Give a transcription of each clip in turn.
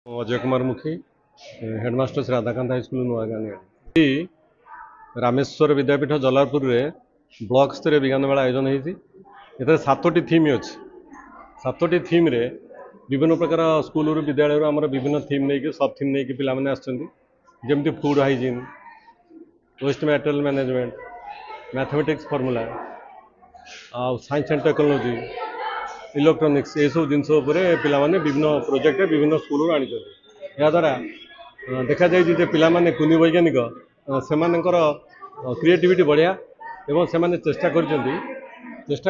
अजय कुमार मुखी headmaster Shri Radhakant high school नुआगानी Rameshwar विद्यापीठ जलारपुर रे block स्तरीय विज्ञान मेला आयोजन होती। सातोटी थीम अच्छी। सातोटी थीम रे विभिन्न प्रकार स्कूल विद्यालय आम विभिन्न थीम नहीं सब थीम नहीं पिला माने आमती food hygiene, waste material management, mathematics formula, science and technology, electronics ये सब जिनस पे विभिन्न प्रोजेक्ट विभिन्न स्कूल आनी द्वारा देखा जाए पिला माने कुनी वैज्ञानिक से क्रिएटिविटी बढ़िया एवं से चेष्टा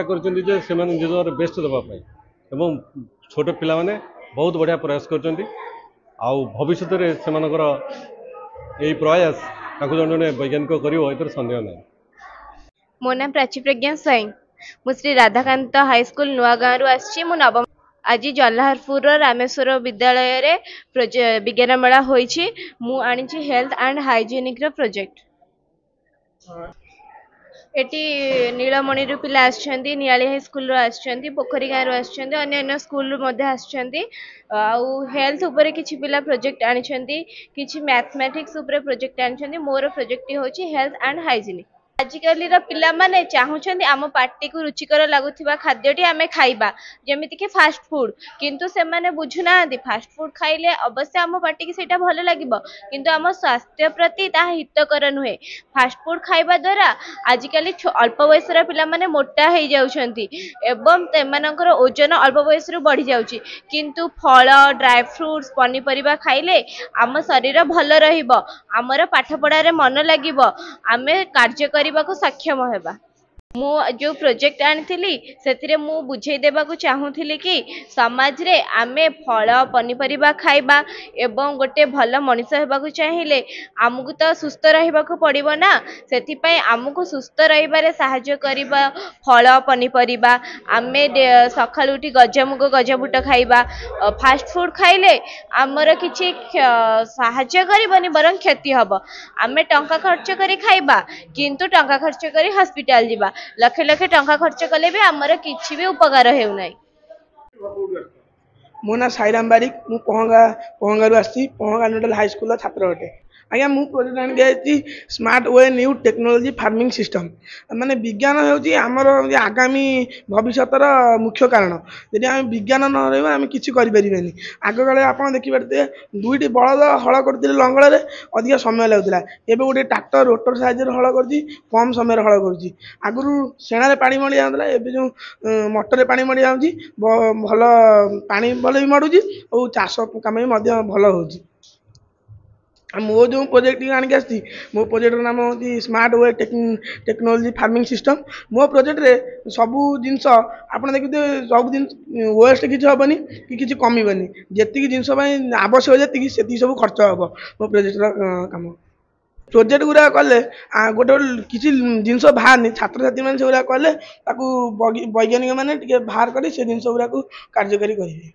कर निजर बेस्ट देवाई एवं छोटे पिला माने बहुत बढ़िया प्रयास कर भविष्य में से प्रयास जड़े वैज्ञानिक कर सन्देह ना। मो नाम प्राची प्रज्ञा स्वयं मु श्री राधाकांत हाईस्कूल नुआगाँव आसी नवम आज जलाहरपुर रामेश्वर विद्यालय रे विज्ञान मेला होइछि। मु आनी हेल्थ एंड हाइजीनिक रो प्रोजेक्ट। एटी नीलमणि रु पिला आछंती, नियाली हाई स्कूल रो आछंती, पोखरी गाँव रो आछंती, अन्य अन्य स्कूल रो मध्ये आछंती। आउ हेल्थ ऊपर किछि पिला प्रोजेक्ट आनिछंती, किछि मैथमेटिक्स ऊपर प्रोजेक्ट आनिछंती। मोर प्रोजेक्ट होछि हेल्थ एंड हाइजीनिक। आजिकल पिला माने चाहूछंती आम पार्टी को रुचिकर लगुवा खाद्यटी आमे खाइबा जेमिति कि फास्ट फूड, किंतु से माने बुझुना फास्ट फूड खाइले अवश्य आम पार्टी की सेटा भल लागिबो, किंतु आम स्वास्थ्य प्रति ताहा हितकर नुहे। फास्ट फूड खाइबा द्वारा आजिकल अल्प बयसर पिला माने मोटा हो जाउछंती एवं तेमानकर ओजन अल्प बयस रु बढ़ी जाउची, किंतु फल, ड्राई फ्रूट्स, पनीपरिबा खाइले आम शरीर भल रहिबो, आमर पाठ पढ़ा रे मन लागिबो, आमे कार्य करने को सक्षम होगा। मु जो प्रोजेक्ट आनी से मु बुझे देबाकू चाहूली कि समाज रे आमे फल पनीपरिबा खाइबा एवं गोटे भल मनीष होबाकू चाहिए आमको तो सुस्थ रहिबाकू पड़िबो ना, सेथिपई आमको सुस्थ रहिबारे सहाय्य करिबा फल पनीपरिबा। आमे सकाळु उठी गजमुग गजबुट खाइबा। फास्ट फूड खाइले आमर किछि सहाय्य करिबनी बरं क्षति हबो। आमे टंका खर्च करी खाइबा किंतु टंका खर्च करी हॉस्पिटल जिबा, लखे लखे टंका खर्च कले भी आमर किछि भी उपकार हेउ नै। मो ना साईराम बारिक, मु पहंगा आसी पहंगा नोडल हाई स्कूल छात्र अटे। आज्ञा मु प्रोजेक्ट आनी smart way new technology farming system माने विज्ञान होउची हमर आगामी भविष्यतर मुख्य कारण। यदि आम विज्ञान न रहिबा आम किछि करि परिबेनी। आग काले आपण देखि पारते दुईटी बळद हळ करथिले लंगळ रे अधिक समय लागुतला, एबे गोटे ट्रैक्टर रोटर साहाय्य रे हळ करछि कम समय रे हळ करछि। आगुरु सेणा रे पानी मळि जांदला, एबे जो मोटर रे पानी मळि जाउछि भल पानी भल भी मडुछि और चाष काम भी मध्य भल होउछि। मो जो प्रोजेक्ट आनिक आसी मो प्रोजेक्ट नाम होती smart way technology farming system. मो प्रोजेक्ट रे सबू जिनस आप देखते सब जिन वेस्ट किसी हेनी कि किसी कमिबनी, जी जिनस आवश्यक जी से सब खर्च हम मो प्रोजेक्ट काम। प्रोजेक्ट गुरा कले गोटे किसी जिनस बाहर छात्र छात्री मैंने से कले वैज्ञानिक मैंने बाहर कर जिनस गुरा कार्यकारी करेंगे।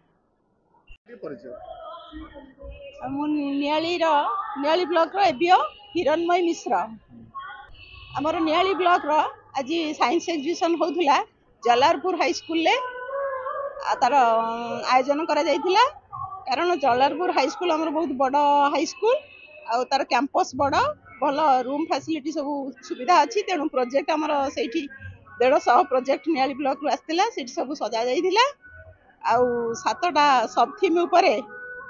नियाली ब्लॉक एबीओ हिरणमय मिश्र। आमर नियाली ब्लॉक आज साइंस एग्जिबिशन होता जलारपुर हाई स्कूल तार आयोजन करा जायतिला। कारण जलारपुर हाई स्कूल आमर बहुत बड़ हाई स्कूल आ तार कैंपस बड़ भल रूम फैसिलिटी सब सुविधा अच्छी, तेणु प्रोजेक्ट आमर से 150 प्रोजेक्ट नियाली ब्लॉक रु आसला, से सब सजा जाइतिला। आउ 7टा सब थीम उपरे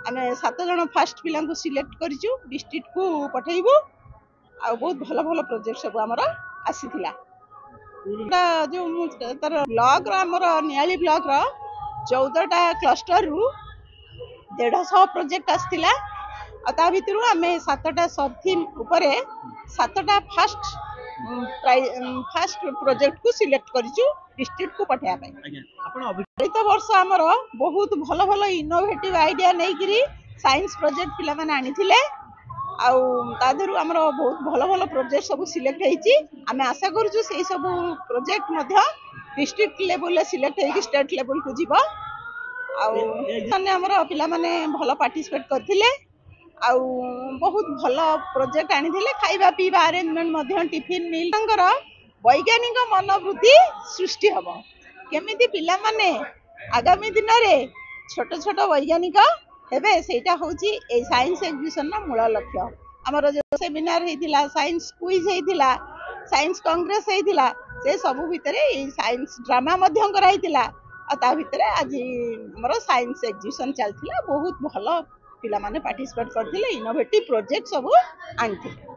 आमे 7 जन फास्ट पिला सिलेक्ट करिचु, डिस्ट्रिक्ट को पठेइबु। आ बहुत भल भल प्रोजेक्ट सब आमर आसीथिला। जो तार ब्लॉक आमर नियाली ब्लॉक 14टा क्लस्टर रु 150 प्रोजेक्ट आसथिला। ता भितरु आमे 7टा सब थीम उपरे 7टा फास्ट प्रोजेक्ट को सिलेक्ट करिचु डिस्ट्रिक्ट को पठाया पाई। वर्ष आमर बहुत भल भल इनोवेटिव आइडिया नहीं साइंस प्रोजेक्ट पिला माने आनिथिले। आउ आमर बहुत भल भल प्रोजेक्ट सब सिलेक्ट होईची। आमे आशा करूछु से सब प्रोजेक्ट मध्य डिस्ट्रिक्ट लेवल सिलेक्ट होईकी स्टेट लेवल को जीवो। आउ माने आमर पिला माने भल पार्टिसिपेट करथिले। आउ बहुत भल प्रोजेक्ट आनिथिले। खाइबा पीबा अरेंजमेंट मध्य टिफिन मिल संगर वैज्ञानिक मनोवृत्ति सृष्टि हबो। केमिति पिला माने आगामी दिन रे छोट छोट वैज्ञानिक ହେବେ ସେଇଟା ହେଉଛି ଏଇ ସାଇନ୍ସ ଏକ୍ଜିବିସନର ମୂଳ ଲକ୍ଷ୍ୟ। ଆମର ଯେଉଁ ସେମିନାର ହେଇଥିଲା, ସାଇନ୍ସ କୁଇଜ୍ ହେଇଥିଲା, ସାଇନ୍ସ କଂଗ୍ରେସ ହେଇଥିଲା, ସେ ସବୁ ଭିତରେ ଏଇ ସାଇନ୍ସ ଡ୍ରାମା ମଧ୍ୟ କରାହେଇଥିଲା। ଆଉ ତା ଭିତରେ ଆଜି ଆମର ସାଇନ୍ସ ଏକ୍ଜିବିସନ ଚାଲିଥିଲା। ବହୁତ ଭଲ ପିଲାମାନେ ପାର୍ଟିସିପେଟ୍ କରିଥିଲେ, ଇନୋଭେଟିଭ୍ ପ୍ରୋଜେକ୍ଟ ସବୁ ଆଣିଥିଲେ।